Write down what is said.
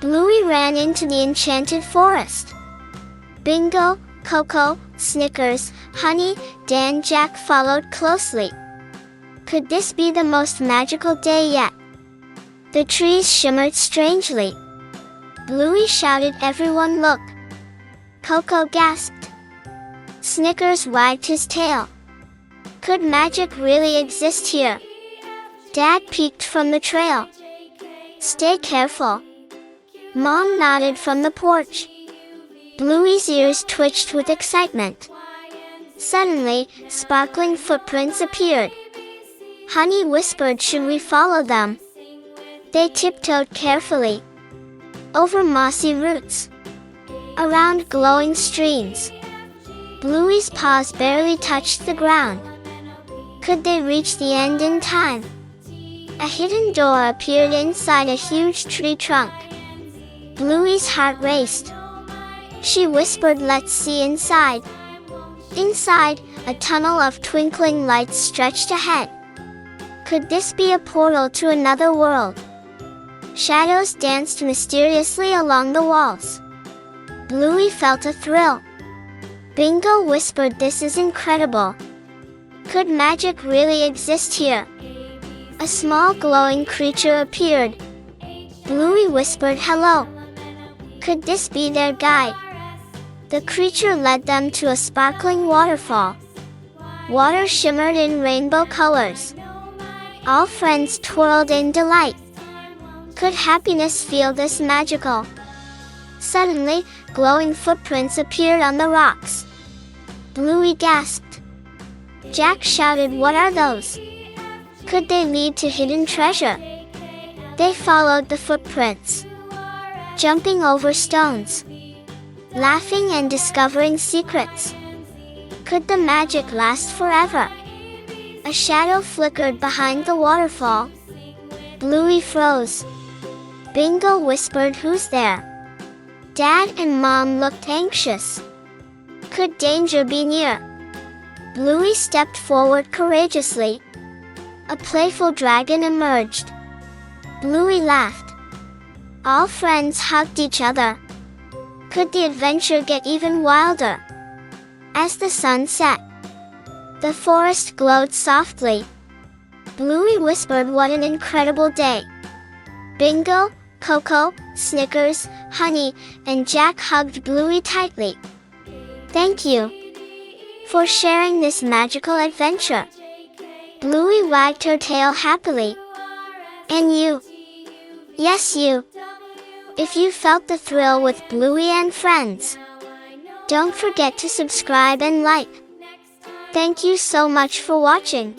Bluey ran into the enchanted forest. Bingo, Coco, Snickers, Honey, Dan, Jack followed closely. Could this be the most magical day yet? The trees shimmered strangely. Bluey shouted, "Everyone look!" Coco gasped. Snickers wagged his tail. Could magic really exist here? Dad peeked from the trail. "Stay careful." Mom nodded from the porch. Bluey's ears twitched with excitement. Suddenly, sparkling footprints appeared. Honey whispered, "Should we follow them?" They tiptoed carefully. Over mossy roots. Around glowing streams. Bluey's paws barely touched the ground. Could they reach the end in time? A hidden door appeared inside a huge tree trunk. Bluey's heart raced. She whispered, "Let's see inside." Inside, a tunnel of twinkling lights stretched ahead. Could this be a portal to another world? Shadows danced mysteriously along the walls. Bluey felt a thrill. Bingo whispered, "This is incredible. Could magic really exist here?" A small glowing creature appeared. Bluey whispered, "Hello." Could this be their guide? The creature led them to a sparkling waterfall. Water shimmered in rainbow colors. All friends twirled in delight. Could happiness feel this magical? Suddenly, glowing footprints appeared on the rocks. Bluey gasped. Jack shouted, "What are those?" Could they lead to hidden treasure? They followed the footprints, jumping over stones, laughing and discovering secrets. Could the magic last forever? A shadow flickered behind the waterfall. Bluey froze. Bingo whispered, "Who's there?" Dad and Mom looked anxious. Could danger be near? Bluey stepped forward courageously. A playful dragon emerged. Bluey laughed. All friends hugged each other. Could the adventure get even wilder? As the sun set, the forest glowed softly. Bluey whispered, "What an incredible day." Bingo, Coco, Snickers, Honey, and Jack hugged Bluey tightly. "Thank you for sharing this magical adventure." Bluey wagged her tail happily. "And you." "Yes, you." If you felt the thrill with Bluey and Friends, don't forget to subscribe and like. Thank you so much for watching.